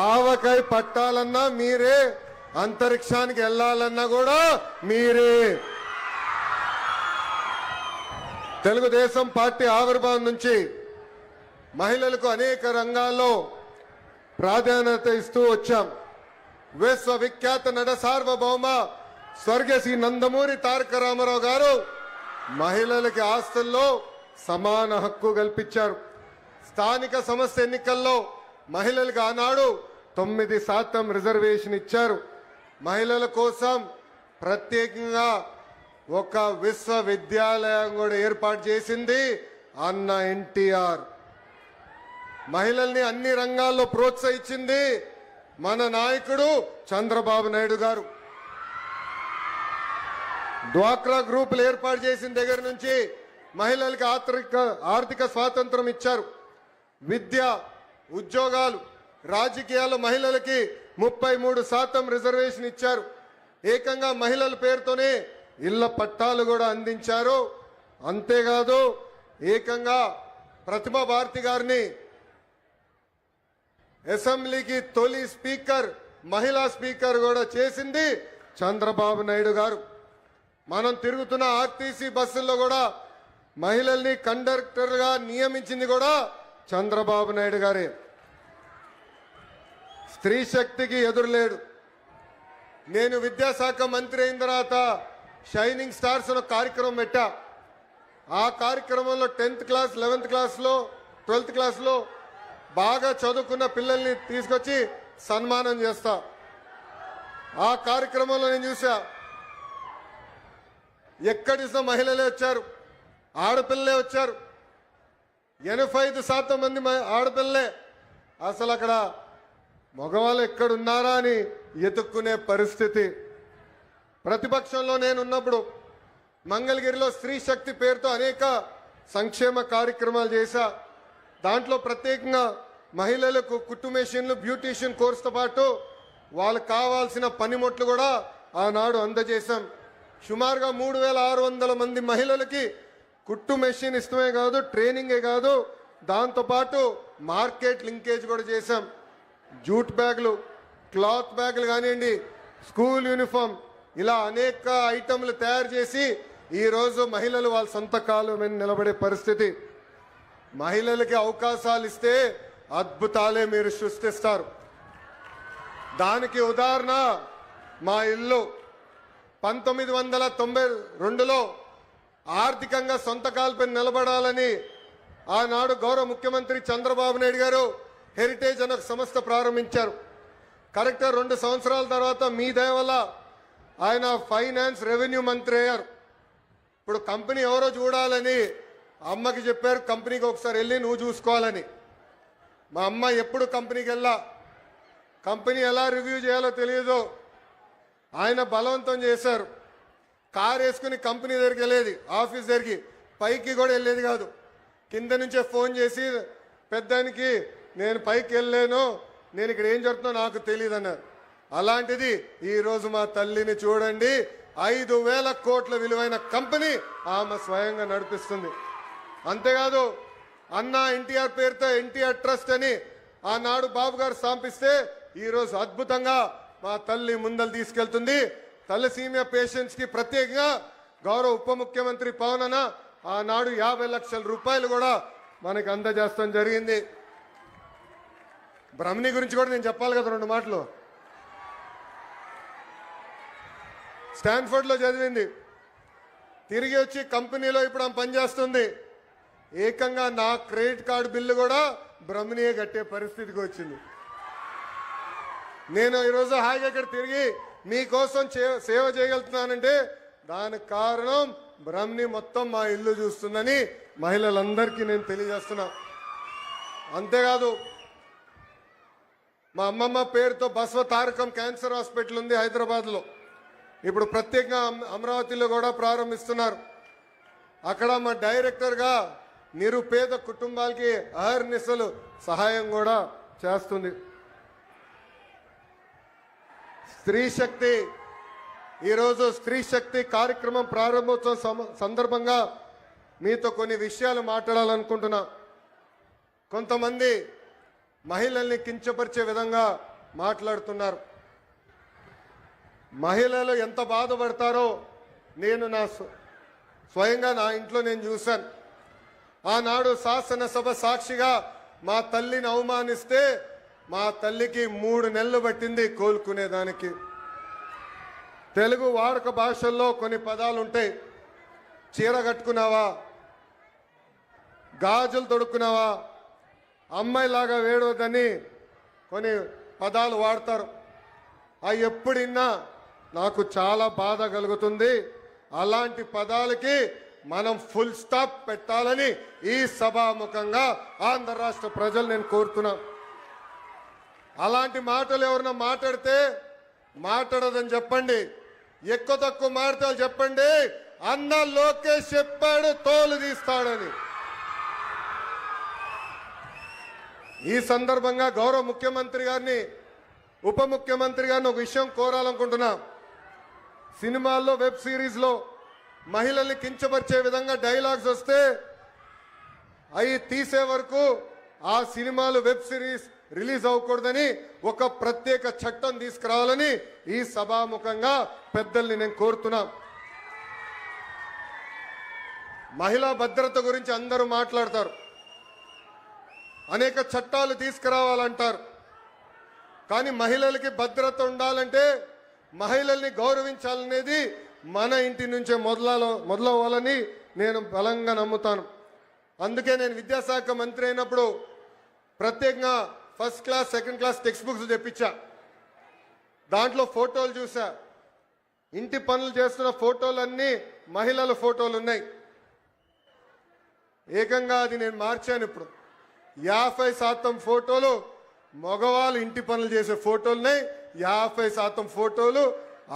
ఆవకాయ పట్టాలన్నా మీరే, అంతరిక్షానికి వెళ్ళాలన్నా కూడా మీరే. తెలుగుదేశం పార్టీ ఆవిర్భావం నుంచి మహిళలకు అనేక రంగాల్లో ప్రాధాన్యత ఇస్తూ వచ్చాం. విశ్వవిఖ్యాత నట సార్వభౌమ స్వర్గీయ శ్రీ నందమూరి తారక రామారావు గారు మహిళలకి ఆస్తుల్లో సమాన హక్కు కల్పించారు. స్థానిక సంస్థ ఎన్నికల్లో మహిళలకు ఆనాడు 9% రిజర్వేషన్ ఇచ్చారు. మహిళల కోసం ప్రత్యేకంగా ఒక విశ్వవిద్యాలయం కూడా ఏర్పాటు చేసింది అన్న ఎన్టీఆర్. మహిళల్ని అన్ని రంగాల్లో ప్రోత్సహించింది మన నాయకుడు చంద్రబాబు నాయుడు గారు. డ్వాక్రా గ్రూపులు ఏర్పాటు చేసిన దగ్గర నుంచి మహిళలకు ఆర్థిక స్వాతంత్రం ఇచ్చారు. విద్య, ఉద్యోగాలు, రాజకీయాల్లో మహిళలకి 33% రిజర్వేషన్ ఇచ్చారు. ఏకంగా మహిళల పేరుతోనే ఇళ్ల పట్టాలు కూడా అందించారు. అంతేకాదు ఏకంగా ప్రతిభా భారతి గారిని అసెంబ్లీకి తొలి స్పీకర్, మహిళా స్పీకర్ కూడా చేసింది చంద్రబాబు నాయుడు గారు. మనం తిరుగుతున్న ఆర్టీసీ బస్సుల్లో కూడా మహిళల్ని కండక్టర్గా నియమించింది కూడా చంద్రబాబు నాయుడు గారే. స్త్రీ శక్తికి ఎదురులేడు. నేను విద్యాశాఖ మంత్రి అయిన తర్వాత షైనింగ్ స్టార్స్ అనే కార్యక్రమం పెట్టా. ఆ కార్యక్రమంలో 10th క్లాస్, 11th క్లాస్లో, 12th క్లాస్లో బాగా చదువుకున్న పిల్లల్ని తీసుకొచ్చి సన్మానం చేస్తా. ఆ కార్యక్రమంలో నేను చూసా, ఎక్కడి మహిళలే వచ్చారు, ఆడపిల్లలే వచ్చారు. 85% మంది ఆడపిల్లలే. అసలు అక్కడ మగవాళ్ళు ఎక్కడున్నారా అని ఎతుక్కునే పరిస్థితి. ప్రతిపక్షంలో నేనున్నప్పుడు మంగళగిరిలో స్త్రీ శక్తి పేరుతో అనేక సంక్షేమ కార్యక్రమాలు చేశా. దాంట్లో ప్రత్యేకంగా మహిళలకు కుట్టు మెషిన్లు, బ్యూటీషియన్ కోర్సుతో పాటు వాళ్ళకు కావాల్సిన పనిముట్లు కూడా ఆనాడు అందజేశాం. సుమారుగా 3600 మంది మహిళలకి కుట్టు మెషిన్ ఇష్టమే కాదు, ట్రైనింగే కాదు, దాంతోపాటు మార్కెట్ లింకేజ్ కూడా చేశాం. జూట్ బ్యాగులు, క్లాత్ బ్యాగులు కానివ్వండి, స్కూల్ యూనిఫామ్, ఇలా అనేక ఐటమ్లు తయారు చేసి ఈరోజు మహిళలు వాళ్ళ సొంత కాలు మీద నిలబడే పరిస్థితి. మహిళలకి అవకాశాలు ఇస్తే అద్భుతాలే మీరు సృష్టిస్తారు. దానికి ఉదాహరణ మా ఇల్లు. 1992లో ఆర్థికంగా సొంత కాలుపై నిలబడాలని ఆనాడు గౌరవ ముఖ్యమంత్రి చంద్రబాబు నాయుడు గారు హెరిటేజ్ అనే సంస్థ ప్రారంభించారు. కరెక్ట్గా 2 సంవత్సరాల తర్వాత మీ దయ వల్ల ఆయన ఫైనాన్స్, రెవెన్యూ మంత్రి అయ్యారు. ఇప్పుడు కంపెనీ ఎవరో చూడాలని అమ్మకి చెప్పారు, కంపెనీకి ఒకసారి వెళ్ళి నువ్వు చూసుకోవాలని. మా అమ్మ ఎప్పుడు కంపెనీకి వెళ్ళా, కంపెనీ ఎలా రివ్యూ చేయాలో తెలియదు. ఆయన బలవంతం చేశారు. కారు వేసుకుని కంపెనీ దగ్గరికి వెళ్ళేది, ఆఫీస్ దగ్గరికి, పైకి కూడా వెళ్ళేది కాదు. కింద నుంచే ఫోన్ చేసి పెద్దానికి నేను పైకి వెళ్ళలేను, నేను ఇక్కడ ఏం జరుగుతుందో నాకు తెలియదు అన్నారు. అలాంటిది ఈరోజు మా తల్లిని చూడండి, 5,000 కోట్ల విలువైన కంపెనీ ఆమె స్వయంగా నడిపిస్తుంది. అంతేకాదు అన్న ఎన్టీఆర్ పేరుతో ఎన్టీఆర్ ట్రస్ట్ అని ఆనాడు బాబు గారు స్థాపిస్తే ఈరోజు అద్భుతంగా మా తల్లి ముందలు తీసుకెళ్తుంది. తలసీమియా పేషెంట్స్ కి ప్రత్యేకంగా గౌరవ ఉప ముఖ్యమంత్రి పవన్ అన్న ఆనాడు 50 లక్షల రూపాయలు కూడా మనకి అందజేస్తాం జరిగింది. బ్రహ్మణి గురించి కూడా నేను చెప్పాలి కదా 2 మాటలు. స్టాన్ఫర్డ్లో చదివింది, తిరిగి వచ్చి కంపెనీలో ఇప్పుడు ఆమె పనిచేస్తుంది. ఏకంగా నా క్రెడిట్ కార్డు బిల్లు కూడా బ్రహ్మణియే కట్టే పరిస్థితికి వచ్చింది. నేను ఈరోజు హాయిగా ఇక్కడ తిరిగి మీకోసం సేవ చేయగలుగుతున్నానంటే దానికి కారణం బ్రహ్మణి మొత్తం మా ఇల్లు చూస్తుందని మహిళలందరికీ నేను తెలియజేస్తున్నా. అంతేకాదు మా అమ్మమ్మ పేరుతో బసవ తారకం క్యాన్సర్ హాస్పిటల్ ఉంది హైదరాబాద్లో. ఇప్పుడు ప్రత్యేకంగా అమరావతిలో కూడా ప్రారంభిస్తున్నారు. అక్కడ మా డైరెక్టర్గా నిరుపేద కుటుంబాలకి అహర్నిశలు సహాయం కూడా చేస్తుంది. స్త్రీ శక్తి, ఈరోజు స్త్రీ శక్తి కార్యక్రమం ప్రారంభోత్సవం సందర్భంగా మీతో కొన్ని విషయాలు మాట్లాడాలనుకుంటున్నా. కొంతమంది మహిళల్ని కించపరిచే విధంగా మాట్లాడుతున్నారు. మహిళలు ఎంత బాధపడతారో నేను స్వయంగా నా ఇంట్లో నేను చూశాను. ఆనాడు శాసనసభ సాక్షిగా మా తల్లిని అవమానిస్తే మా తల్లికి 3 నెలలు పట్టింది కోలుకునేదానికి. తెలుగు వాడుక భాషల్లో కొన్ని పదాలు ఉంటాయి. చీర కట్టుకున్నావా, గాజులు తొడుక్కున్నావా, అమ్మాయిలాగా వేడవద్దని కొన్ని పదాలు వాడతారు. అవి ఎప్పుడిన్నా నాకు చాలా బాధ కలుగుతుంది. అలాంటి పదాలకి మనం ఫుల్ స్టాప్ పెట్టాలని ఈ సభాముఖంగా ఆంధ్ర రాష్ట్ర ప్రజలు నేను కోరుతున్నా. అలాంటి మాటలు ఎవరన్నా మాట్లాడితే మాట్లాడదని చెప్పండి. ఎక్కువ తక్కువ మాటలు చెప్పండి. అన్న లోకేష్ చెప్పాడు తోలు తీస్తాడని. ఈ సందర్భంగా గౌరవ ముఖ్యమంత్రి గారిని, ఉప ముఖ్యమంత్రి గారిని ఒక విషయం కోరాలనుకుంటున్నా. సినిమాల్లో, వెబ్ సిరీస్లో మహిళల్ని కించపరిచే విధంగా డైలాగ్స్ వస్తే అవి తీసే వరకు ఆ సినిమాలు, వెబ్ సిరీస్ రిలీజ్ అవ్వకూడదని ఒక ప్రత్యేక చట్టం తీసుకురావాలని ఈ సభాముఖంగా పెద్దల్ని నేను కోరుతున్నా. మహిళా భద్రత గురించి అందరూ మాట్లాడతారు. అనేక చట్టాలు తీసుకురావాలంటారు. కానీ మహిళలకి భద్రత ఉండాలంటే, మహిళల్ని గౌరవించాలనేది మన ఇంటి నుంచే మొదలవ్వాలని నేను బలంగా నమ్ముతాను. అందుకే నేను విద్యాశాఖ మంత్రి అయినప్పుడు ప్రత్యేకంగా first class, second class text books తెప్పించా. దాంట్లో ఫోటోలు చూసా. ఇంటి పనులు చేస్తున్న ఫోటోలన్నీ మహిళల ఫోటోలు ఉన్నాయి. ఏకంగా అది నేను మార్చాను. ఇప్పుడు 50% ఫోటోలు మగవాళ్ళు ఇంటి పనులు చేసే ఫోటోలున్నాయి, 50% ఫోటోలు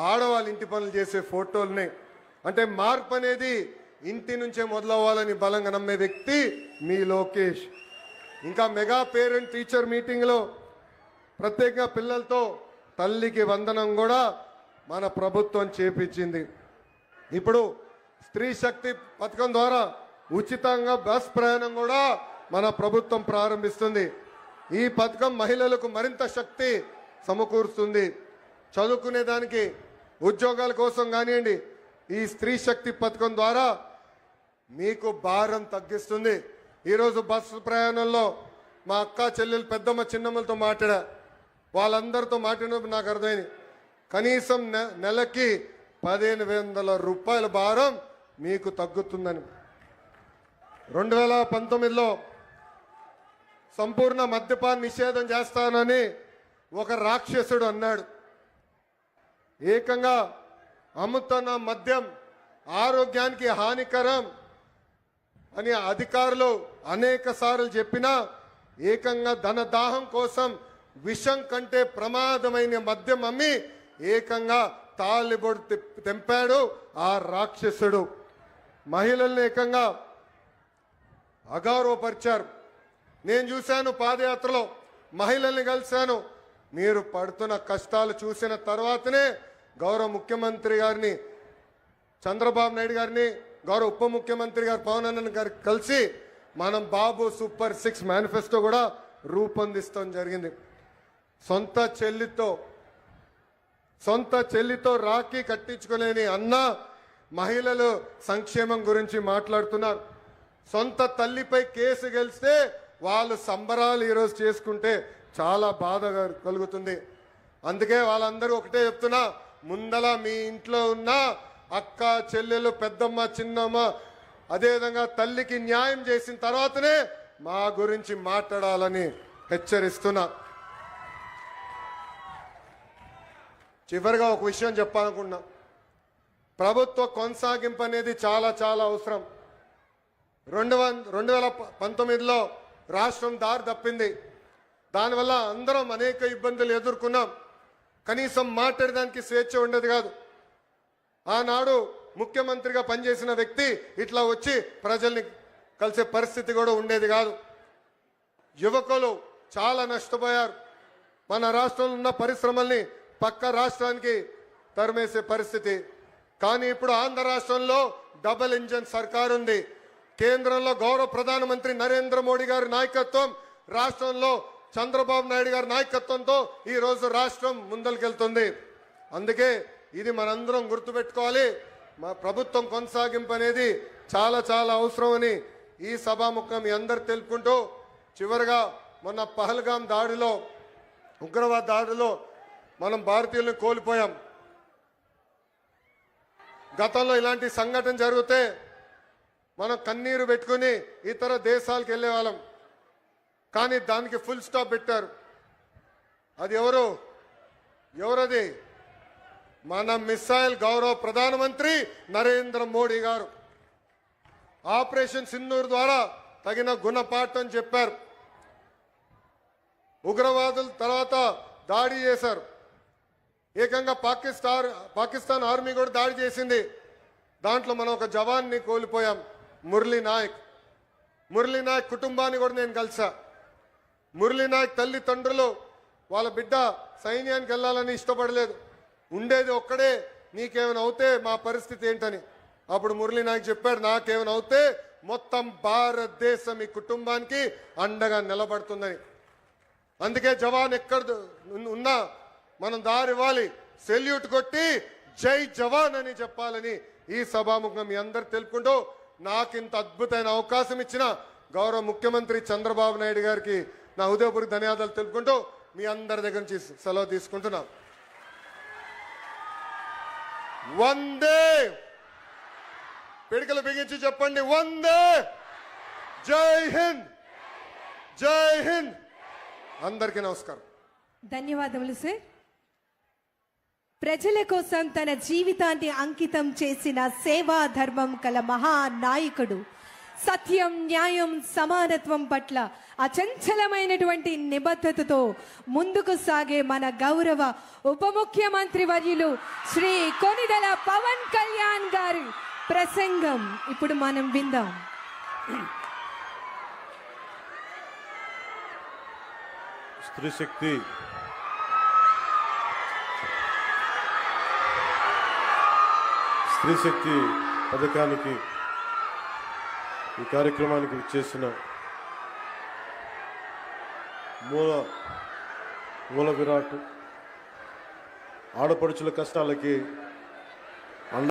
ఆడవాళ్ళు ఇంటి పనులు చేసే ఫోటోలున్నాయి. అంటే మార్పు అనేది ఇంటి నుంచే మొదలవ్వాలని బలంగా నమ్మే వ్యక్తి మీ లోకేష్. ఇంకా మెగా పేరెంట్ టీచర్ మీటింగ్లో ప్రత్యేకంగా పిల్లలతో తల్లికి వందనం కూడా మన ప్రభుత్వం చేపించింది. ఇప్పుడు స్త్రీ శక్తి పథకం ద్వారా ఉచితంగా బస్ ప్రయాణం కూడా మన ప్రభుత్వం ప్రారంభిస్తుంది. ఈ పథకం మహిళలకు మరింత శక్తి సమకూరుస్తుంది. చదువుకునే దానికి, ఉద్యోగాల కోసం కానివ్వండి, ఈ స్త్రీ శక్తి పథకం ద్వారా మీకు భారం తగ్గిస్తుంది. ఈరోజు బస్సు ప్రయాణంలో మా అక్క, చెల్లెలు, పెద్దమ్మ, చిన్నమ్మలతో మాట్లాడా. వాళ్ళందరితో మాట్లాడినప్పుడు నాకు అర్థమైంది, కనీసం నెలకి 1500 రూపాయల భారం మీకు తగ్గుతుందని. 2019లో సంపూర్ణ మద్యపాన నిషేధం చేస్తానని ఒక రాక్షసుడు అన్నాడు. ఏకంగా అమ్ముతున్న మద్యం ఆరోగ్యానికి హానికరం అని అధికారులు అనేక సార్లు చెప్పినా, ఏకంగా ధనదాహం కోసం విషం కంటే ప్రమాదమైన మద్యం అమ్మి ఏకంగా తాలిబొడు తెంపాడు ఆ రాక్షసుడు. మహిళల్ని ఏకంగా అగౌరవపరిచారు. నేను చూశాను, పాదయాత్రలో మహిళల్ని కలిశాను. మీరు పడుతున్న కష్టాలు చూసిన తర్వాతనే గౌరవ ముఖ్యమంత్రి గారిని, చంద్రబాబు నాయుడు గారిని, గౌరవ ఉప ముఖ్యమంత్రి గారు పవన్ అన్న గారికి కలిసి మనం బాబు సూపర్ 6 మేనిఫెస్టో కూడా రూపొందిస్తాం జరిగింది. సొంత చెల్లితో రాఖీ కట్టించుకోలేని అన్న మహిళలు సంక్షేమం గురించి మాట్లాడుతున్నారు. సొంత తల్లిపై కేసు గెలిస్తే వాళ్ళు సంబరాలు ఈరోజు చేసుకుంటే చాలా బాధ కలుగుతుంది. అందుకే వాళ్ళందరూ ఒకటే చెప్తున్నా, ముందల మీ ఇంట్లో ఉన్న అక్క, చెల్లెలు, పెద్దమ్మ, చిన్నమ్మ, అదేవిధంగా తల్లికి న్యాయం చేసిన తర్వాతనే మా గురించి మాట్లాడాలని హెచ్చరిస్తున్నా. చివరిగా ఒక విషయం చెప్పాలనుకున్నా. ప్రభుత్వ కొనసాగింపు అనేది చాలా చాలా అవసరం. 2019లో రాష్ట్రం దారి తప్పింది. దానివల్ల అందరం అనేక ఇబ్బందులు ఎదుర్కొన్నాం. కనీసం మాట్లాడడానికి స్వేచ్ఛ ఉండేది కాదు. ఆనాడు ముఖ్యమంత్రిగా పనిచేసిన వ్యక్తి ఇట్లా వచ్చి ప్రజల్ని కలిసే పరిస్థితి కూడా ఉండేది కాదు. యువకులు చాలా నష్టపోయారు. మన రాష్ట్రంలో ఉన్న పరిశ్రమల్ని పక్క రాష్ట్రానికి తరిమేసే పరిస్థితి. కానీ ఇప్పుడు ఆంధ్ర రాష్ట్రంలో డబుల్ ఇంజన్ సర్కార్ ఉంది. కేంద్రంలో గౌరవ ప్రధానమంత్రి నరేంద్ర మోడీ గారి నాయకత్వం, రాష్ట్రంలో చంద్రబాబు నాయుడు గారి నాయకత్వంతో ఈ రోజు రాష్ట్రం ముందరికెళ్తుంది. అందుకే ఇది మనందరం గుర్తుపెట్టుకోవాలి. మా ప్రభుత్వం కొనసాగింపు అనేది చాలా చాలా అవసరమని ఈ సభాముఖం మీ అందరు తెలుపుకుంటూ, చివరిగా మొన్న పహల్గాం దాడిలో, ఉగ్రవాద దాడిలో మనం భారతీయులను కోల్పోయాం. గతంలో ఇలాంటి సంఘటన జరిగితే మనం కన్నీరు పెట్టుకుని ఇతర దేశాలకు వెళ్ళే వాళ్ళం. కానీ దానికి ఫుల్ స్టాప్ పెట్టారు. అది ఎవరది? మన మిసైల్ గౌరవ ప్రధానమంత్రి నరేంద్ర మోడీ గారు ఆపరేషన్ సింధూర్ ద్వారా తగిన గుణపాఠం చెప్పారు. ఉగ్రవాదుల తర్వాత దాడి చేశారు. ఏకంగా పాకిస్తాన్ ఆర్మీ కూడా దాడి చేసింది. దాంట్లో మనం ఒక జవాన్ని కోల్పోయాం, మురళీ నాయక్ కుటుంబాన్ని కూడా నేను కలిసా. మురళీ నాయక్ తల్లిదండ్రులు వాళ్ళ బిడ్డ సైన్యానికి వెళ్ళాలని ఇష్టపడలేదు. ఉండేది ఒక్కడే, నీకేమైనా అవుతే మా పరిస్థితి ఏంటని. అప్పుడు మురళీ నాయక్ చెప్పాడు, నాకేమైనా అవుతే మొత్తం భారతదేశం ఈ కుటుంబానికి అండగా నిలబడుతుందని. అందుకే జవాన్ ఎక్కడ ఉన్నా మనం దారివ్వాలి, సెల్యూట్ కొట్టి జై జవాన్ అని చెప్పాలని ఈ సభాముఖం మీ అందరు తెలుపుకుంటూ, నాకు ఇంత అద్భుతమైన అవకాశం ఇచ్చిన గౌరవ ముఖ్యమంత్రి చంద్రబాబు నాయుడు గారికి నా హృదయపూర్వక ధన్యవాదాలు తెలుపుకుంటూ మీ అందరి దగ్గర నుంచి సెలవు తీసుకుంటున్నాం. వందే, పిడికలు బిగించి చెప్పండి, వందే, జై హింద్, జై హింద్. అందరికీ నమస్కారం. ధన్యవాదములు సార్. ప్రజల కోసం తన జీవితాన్ని అంకితం చేసిన సేవా ధర్మం కల మహానాయకుడు, సత్యం, న్యాయం, సమానత్వం పట్ల అచంచలమైనటువంటి నిబద్ధతతో ముందుకు సాగే మన గౌరవ ఉప ముఖ్యమంత్రి వర్యులు శ్రీ కొనిదెల పవన్ కళ్యాణ్ గారి ప్రసంగం ఇప్పుడు మనం విందాం. స్త్రీశక్తి పథకానికి, ఈ కార్యక్రమానికి విచ్చేసిన మూల విరాట్, ఆడపడుచుల కష్టాలకి